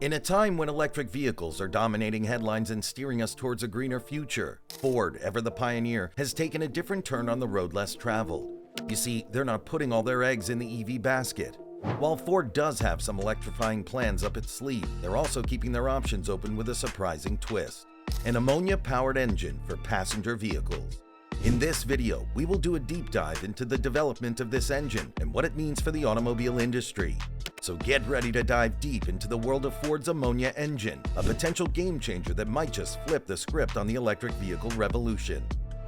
In a time when electric vehicles are dominating headlines and steering us towards a greener future, Ford, ever the pioneer, has taken a different turn on the road less traveled. You see, they're not putting all their eggs in the EV basket. While Ford does have some electrifying plans up its sleeve, they're also keeping their options open with a surprising twist: an ammonia-powered engine for passenger vehicles. In this video, we will do a deep dive into the development of this engine and what it means for the automobile industry. So get ready to dive deep into the world of Ford's ammonia engine, a potential game changer that might just flip the script on the electric vehicle revolution.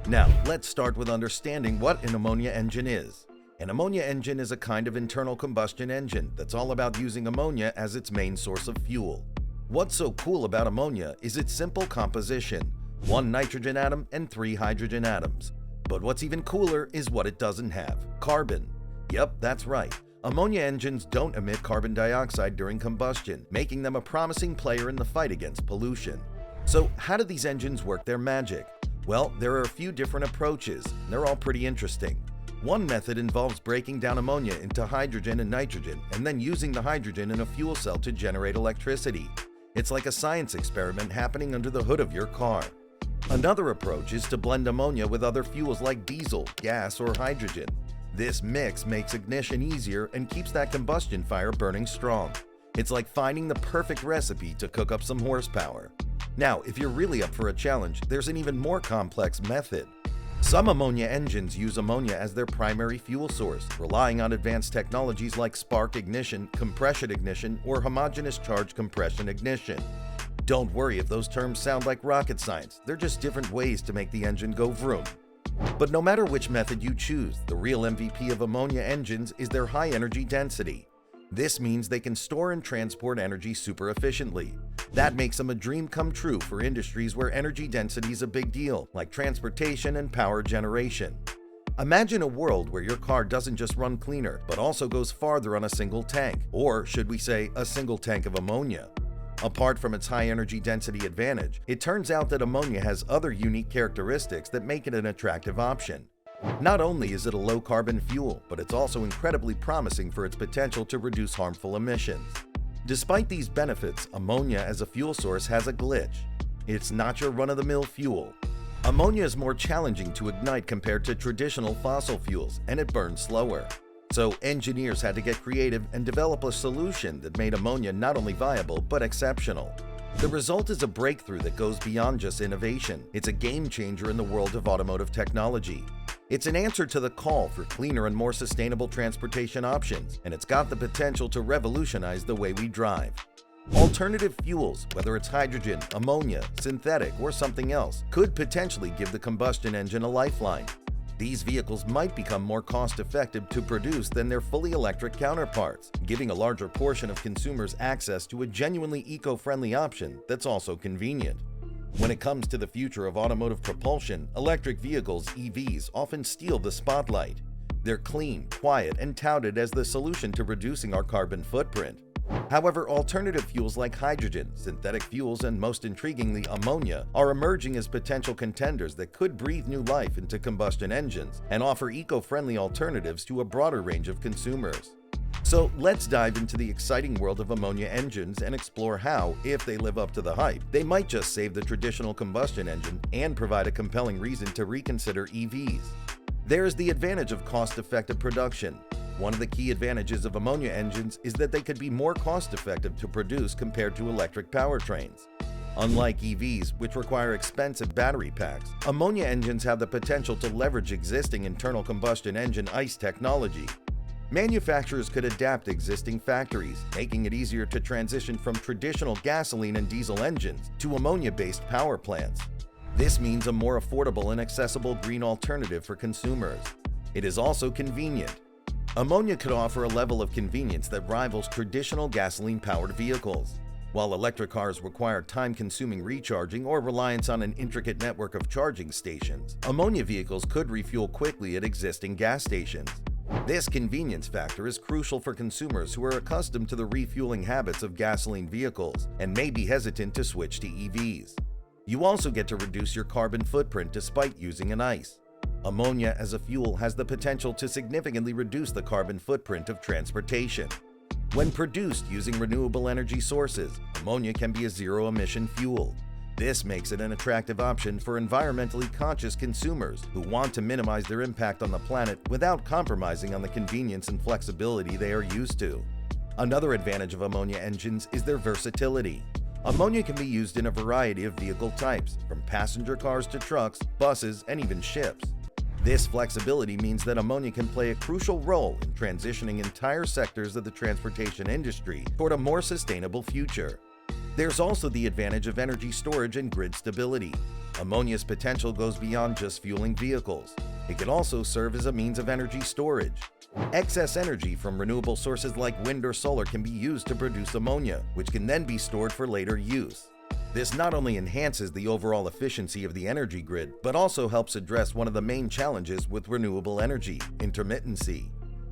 Now, let's start with understanding what an ammonia engine is. An ammonia engine is a kind of internal combustion engine that's all about using ammonia as its main source of fuel. What's so cool about ammonia is its simple composition: 1 nitrogen atom and 3 hydrogen atoms. But what's even cooler is what it doesn't have: carbon. Yep, that's right. Ammonia engines don't emit carbon dioxide during combustion, making them a promising player in the fight against pollution. So how do these engines work their magic? Well, there are a few different approaches, and they're all pretty interesting. One method involves breaking down ammonia into hydrogen and nitrogen, and then using the hydrogen in a fuel cell to generate electricity. It's like a science experiment happening under the hood of your car. Another approach is to blend ammonia with other fuels like diesel, gas, or hydrogen. This mix makes ignition easier and keeps that combustion fire burning strong. It's like finding the perfect recipe to cook up some horsepower. Now, if you're really up for a challenge, there's an even more complex method. Some ammonia engines use ammonia as their primary fuel source, relying on advanced technologies like spark ignition, compression ignition, or homogeneous charge compression ignition. Don't worry if those terms sound like rocket science, they're just different ways to make the engine go vroom. But no matter which method you choose, the real MVP of ammonia engines is their high energy density. This means they can store and transport energy super efficiently. That makes them a dream come true for industries where energy density is a big deal, like transportation and power generation. Imagine a world where your car doesn't just run cleaner, but also goes farther on a single tank, or should we say a single tank of ammonia. Apart from its high energy density advantage, it turns out that ammonia has other unique characteristics that make it an attractive option. Not only is it a low-carbon fuel, but it's also incredibly promising for its potential to reduce harmful emissions. Despite these benefits, ammonia as a fuel source has a glitch. It's not your run-of-the-mill fuel. Ammonia is more challenging to ignite compared to traditional fossil fuels, and it burns slower. So engineers had to get creative and develop a solution that made ammonia not only viable, but exceptional. The result is a breakthrough that goes beyond just innovation. It's a game changer in the world of automotive technology. It's an answer to the call for cleaner and more sustainable transportation options, and it's got the potential to revolutionize the way we drive. Alternative fuels, whether it's hydrogen, ammonia, synthetic, or something else, could potentially give the combustion engine a lifeline. These vehicles might become more cost-effective to produce than their fully electric counterparts, giving a larger portion of consumers access to a genuinely eco-friendly option that's also convenient. When it comes to the future of automotive propulsion, electric vehicles, EVs, often steal the spotlight. They're clean, quiet, and touted as the solution to reducing our carbon footprint. However, alternative fuels like hydrogen, synthetic fuels, and most intriguingly ammonia are emerging as potential contenders that could breathe new life into combustion engines and offer eco-friendly alternatives to a broader range of consumers. So let's dive into the exciting world of ammonia engines and explore how, if they live up to the hype, they might just save the traditional combustion engine and provide a compelling reason to reconsider EVs. There's the advantage of cost-effective production. One of the key advantages of ammonia engines is that they could be more cost-effective to produce compared to electric powertrains. Unlike EVs, which require expensive battery packs, ammonia engines have the potential to leverage existing internal combustion engine ICE technology. Manufacturers could adapt existing factories, making it easier to transition from traditional gasoline and diesel engines to ammonia-based power plants. This means a more affordable and accessible green alternative for consumers. It is also convenient. Ammonia could offer a level of convenience that rivals traditional gasoline-powered vehicles. While electric cars require time-consuming recharging or reliance on an intricate network of charging stations, ammonia vehicles could refuel quickly at existing gas stations. This convenience factor is crucial for consumers who are accustomed to the refueling habits of gasoline vehicles and may be hesitant to switch to EVs. You also get to reduce your carbon footprint despite using an ICE. Ammonia as a fuel has the potential to significantly reduce the carbon footprint of transportation. When produced using renewable energy sources, ammonia can be a zero-emission fuel. This makes it an attractive option for environmentally conscious consumers who want to minimize their impact on the planet without compromising on the convenience and flexibility they are used to. Another advantage of ammonia engines is their versatility. Ammonia can be used in a variety of vehicle types, from passenger cars to trucks, buses, and even ships. This flexibility means that ammonia can play a crucial role in transitioning entire sectors of the transportation industry toward a more sustainable future. There's also the advantage of energy storage and grid stability. Ammonia's potential goes beyond just fueling vehicles. It can also serve as a means of energy storage. Excess energy from renewable sources like wind or solar can be used to produce ammonia, which can then be stored for later use. This not only enhances the overall efficiency of the energy grid, but also helps address one of the main challenges with renewable energy: intermittency.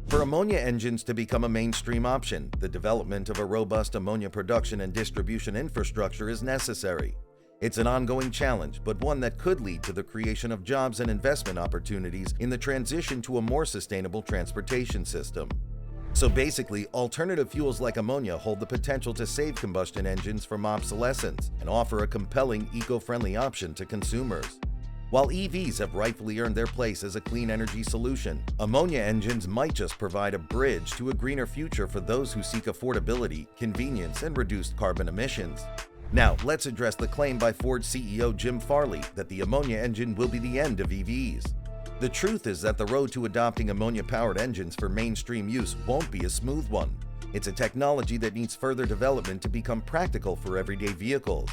For ammonia engines to become a mainstream option, the development of a robust ammonia production and distribution infrastructure is necessary. It's an ongoing challenge, but one that could lead to the creation of jobs and investment opportunities in the transition to a more sustainable transportation system. So basically, alternative fuels like ammonia hold the potential to save combustion engines from obsolescence and offer a compelling, eco-friendly option to consumers. While EVs have rightfully earned their place as a clean energy solution, ammonia engines might just provide a bridge to a greener future for those who seek affordability, convenience, and reduced carbon emissions. Now, let's address the claim by Ford CEO Jim Farley that the ammonia engine will be the end of EVs. The truth is that the road to adopting ammonia-powered engines for mainstream use won't be a smooth one. It's a technology that needs further development to become practical for everyday vehicles.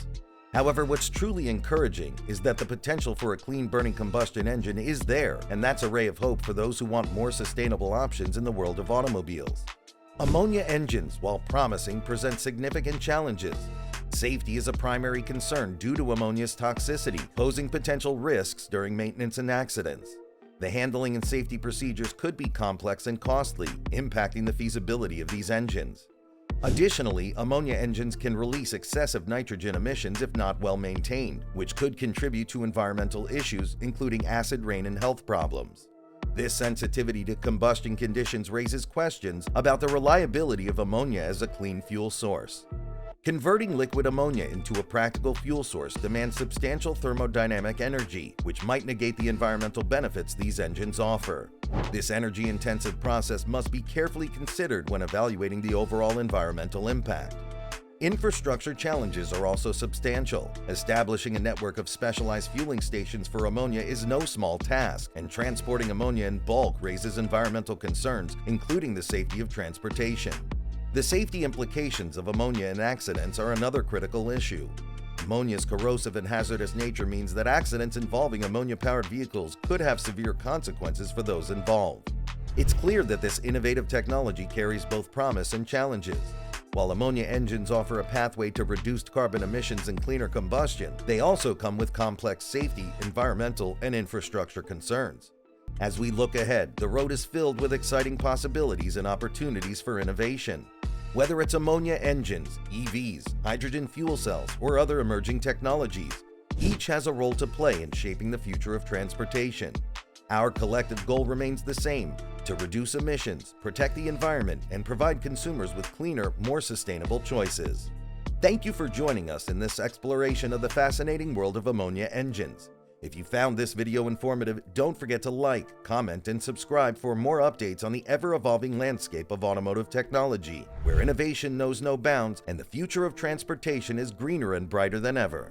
However, what's truly encouraging is that the potential for a clean-burning combustion engine is there, and that's a ray of hope for those who want more sustainable options in the world of automobiles. Ammonia engines, while promising, present significant challenges. Safety is a primary concern due to ammonia's toxicity, posing potential risks during maintenance and accidents. The handling and safety procedures could be complex and costly, impacting the feasibility of these engines. Additionally, ammonia engines can release excessive nitrogen emissions if not well maintained, which could contribute to environmental issues, including acid rain and health problems. This sensitivity to combustion conditions raises questions about the reliability of ammonia as a clean fuel source. Converting liquid ammonia into a practical fuel source demands substantial thermodynamic energy, which might negate the environmental benefits these engines offer. This energy-intensive process must be carefully considered when evaluating the overall environmental impact. Infrastructure challenges are also substantial. Establishing a network of specialized fueling stations for ammonia is no small task, and transporting ammonia in bulk raises environmental concerns, including the safety of transportation. The safety implications of ammonia in accidents are another critical issue. Ammonia's corrosive and hazardous nature means that accidents involving ammonia-powered vehicles could have severe consequences for those involved. It's clear that this innovative technology carries both promise and challenges. While ammonia engines offer a pathway to reduced carbon emissions and cleaner combustion, they also come with complex safety, environmental, and infrastructure concerns. As we look ahead, the road is filled with exciting possibilities and opportunities for innovation. Whether it's ammonia engines, EVs, hydrogen fuel cells, or other emerging technologies, each has a role to play in shaping the future of transportation. Our collective goal remains the same: to reduce emissions, protect the environment, and provide consumers with cleaner, more sustainable choices. Thank you for joining us in this exploration of the fascinating world of ammonia engines. If you found this video informative, don't forget to like, comment, and subscribe for more updates on the ever-evolving landscape of automotive technology, where innovation knows no bounds and the future of transportation is greener and brighter than ever.